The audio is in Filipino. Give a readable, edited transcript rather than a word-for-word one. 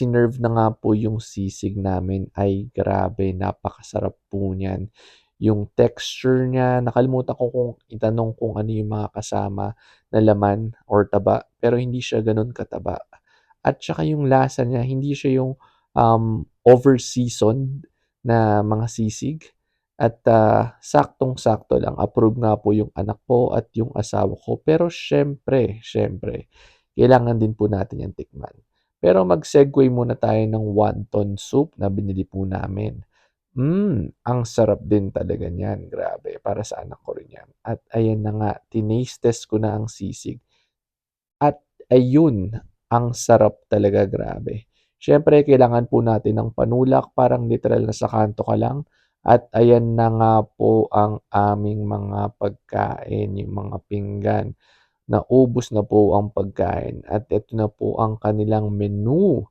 sinerve na nga po yung sisig namin ay grabe napakasarap po niyan. Yung texture niya, nakalimutan ko kung itanong kung ano yung mga kasama na laman or taba, pero hindi siya gano'n kataba. At saka yung lasa niya, hindi siya yung, over seasoned na mga sisig at, saktong-sakto lang. Approve nga po yung anak ko at yung asawa ko. Pero siyempre kailangan din po natin 'yang tikman. Pero mag-segue muna tayo ng wonton soup na binili po namin. Ang sarap din talaga niyan, grabe. Para sa anak ko rin 'yan. At ayan na nga, tinase test ko na ang sisig at ayun, ang sarap talaga, grabe. Siyempre kailangan po natin ng panulak, parang literal na sa kanto ka lang at ayan na nga po ang aming mga pagkain, yung mga pinggan. Naubos na po ang pagkain at eto na po ang kanilang menu.